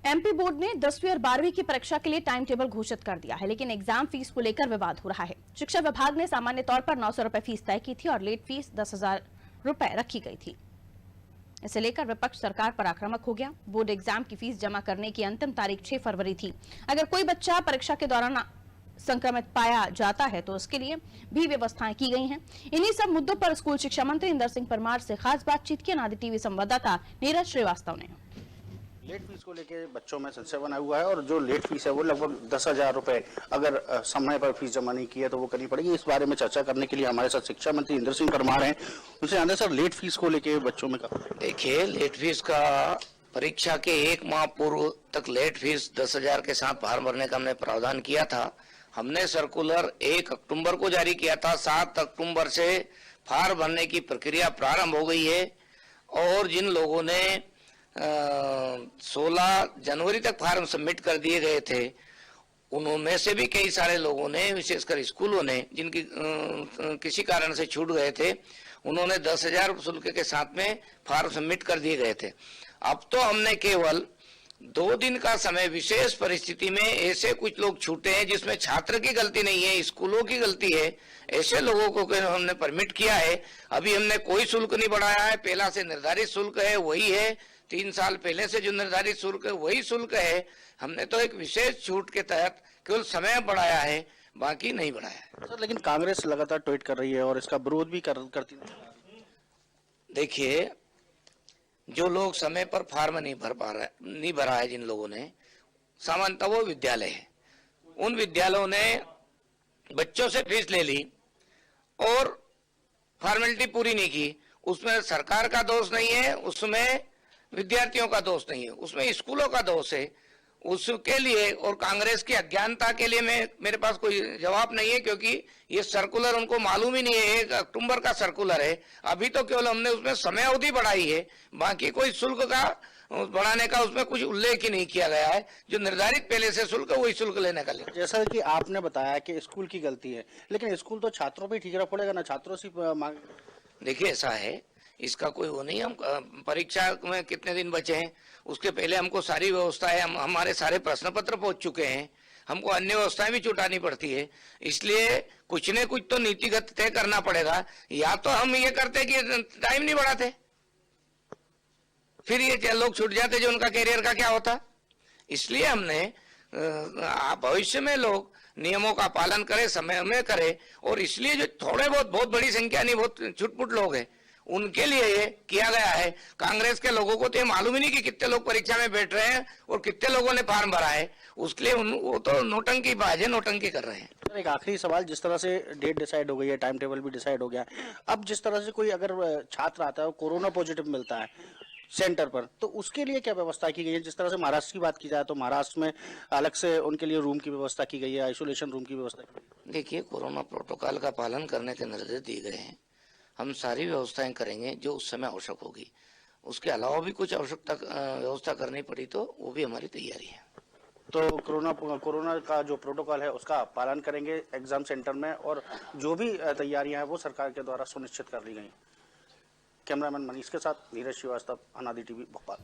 MP board ने 10वीं और 12वीं की परीक्षा के लिए टाइम टेबल घोषित कर दिया है, लेकिन एग्जाम फीस को लेकर विवाद हो रहा है। शिक्षा विभाग ने सामान्य तौर पर 900 रुपए फीस तय की थी और लेट फीस 10,000 रुपए रखी गई थी। इसे लेकर विपक्ष सरकार पर आक्रामक हो गया। बोर्ड एग्जाम की फीस जमा करने की अंतिम तारीख 6 फरवरी थी। अगर कोई बच्चा परीक्षा के दौरान संक्रमित पाया जाता है तो उसके लिए भी व्यवस्थाएं की गई हैं। इन्हीं सब मुद्दों पर स्कूल शिक्षा मंत्री इंदर सिंह परमार से खास बातचीत की अनादि टीवी संवाददाता नीरज श्रीवास्तव ने। लेट फीस को लेकर बच्चों में संशय बना हुआ है और जो लेट फीस है वो लगभग 10,000 रुपए अगर समय पर फीस जमा नहीं की है तो वो करनी पड़ेगी। इस बारे में चर्चा करने के लिए हमारे साथ शिक्षा मंत्री इंदर सिंह परमार हैं। उनसे जानते सर, लेट फीस को लेकर बच्चों में देखिए, लेट फीस का परीक्षा के 1 माह पूर्व तक लेट फीस 10,000 के साथ फार्म भरने का हमने प्रावधान किया था। हमने सर्कुलर 1 अक्टूबर को जारी किया था। 7 अक्टूबर से फार्म भरने की प्रक्रिया प्रारंभ हो गई है और जिन लोगों ने 16 जनवरी तक फार्म सबमिट कर दिए गए थे, उनमें से भी कई सारे लोगों ने, विशेषकर स्कूलों ने जिनकी किसी कारण से छूट गए थे, उन्होंने 10,000 शुल्क के साथ में फार्म सबमिट कर दिए गए थे। अब तो हमने केवल 2 दिन का समय, विशेष परिस्थिति में ऐसे कुछ लोग छूटे हैं जिसमें छात्र की गलती नहीं है, स्कूलों की गलती है, ऐसे लोगों को हमने परमिट किया है। अभी हमने कोई शुल्क नहीं बढ़ाया है, पहला से निर्धारित शुल्क है वही है। 3 साल पहले से जो निर्धारित शुल्क है वही शुल्क है। हमने तो एक विशेष छूट के तहत केवल समय बढ़ाया है, बाकी नहीं बढ़ाया है। सर, लेकिन कांग्रेस लगातार ट्वीट कर रही है और इसका विरोध भी करती है। देखिए, जो लोग समय पर फार्म नहीं भरा है, जिन लोगों ने, सामान्यतः वो विद्यालय है, उन विद्यालयों ने बच्चों से फीस ले ली और फॉर्मेलिटी पूरी नहीं की। उसमें सरकार का दोष नहीं है, उसमें विद्यार्थियों का दोष नहीं है, उसमें स्कूलों का दोष है। उसके लिए और कांग्रेस की अज्ञानता के लिए मेरे पास कोई जवाब नहीं है, क्योंकि ये सर्कुलर उनको मालूम ही नहीं है। 1 अक्टूबर का सर्कुलर है। अभी तो केवल हमने उसमें समय अवधि बढ़ाई है, बाकी कोई शुल्क का बढ़ाने का उसमें कुछ उल्लेख ही नहीं किया गया है। जो निर्धारित पहले से शुल्क है वही शुल्क लेने का ले। जैसा कि आपने बताया कि स्कूल की गलती है, लेकिन स्कूल तो छात्रों पर ठीक पड़ेगा ना, छात्रों से मांग। देखिए, ऐसा है, इसका कोई वो नहीं। हम परीक्षा में कितने दिन बचे हैं, उसके पहले हमको सारी व्यवस्था है। हमारे सारे प्रश्न पत्र पहुंच चुके हैं, हमको अन्य व्यवस्थाएं भी जुटानी पड़ती है। इसलिए कुछ न कुछ तो नीतिगत तय करना पड़ेगा। या तो हम ये करते कि टाइम नहीं बढ़ाते, फिर ये लोग छूट जाते, जो उनका कैरियर का क्या होता। इसलिए हमने भविष्य में लोग नियमों का पालन करें, समय में करें, और इसलिए जो थोड़े बहुत बड़ी संख्या नहीं, बहुत छुटपुट लोग हैं, उनके लिए ये किया गया है। कांग्रेस के लोगों को तो ये मालूम ही नहीं कि कितने लोग परीक्षा में बैठ रहे हैं और कितने लोगों ने फार्म भरा है। उसके लिए वो तो नौटंकी बाज है, नौटंकी कर रहे हैं। एक आखिरी सवाल, जिस तरह से डेट डिसाइड हो गई है, टाइम टेबल भी डिसाइड हो गया, अब जिस तरह से कोई अगर छात्र आता है, कोरोना पॉजिटिव मिलता है सेंटर पर, तो उसके लिए क्या व्यवस्था की गई है? जिस तरह से महाराष्ट्र की बात की जाए तो महाराष्ट्र में अलग से उनके लिए रूम की व्यवस्था की गई है, आइसोलेशन रूम की व्यवस्था की गई है। देखिए, कोरोना प्रोटोकॉल का पालन करने के निर्देश दिए गए हैं। हम सारी व्यवस्थाएं करेंगे जो उस समय आवश्यक होगी। उसके अलावा भी कुछ आवश्यकता व्यवस्था करनी पड़ी तो वो भी हमारी तैयारी है। तो कोरोना का जो प्रोटोकॉल है उसका पालन करेंगे एग्जाम सेंटर में, और जो भी तैयारियां हैं वो सरकार के द्वारा सुनिश्चित कर ली गई। कैमरामैन मनीष के साथ नीरज श्रीवास्तव, अनादि टीवी, भोपाल।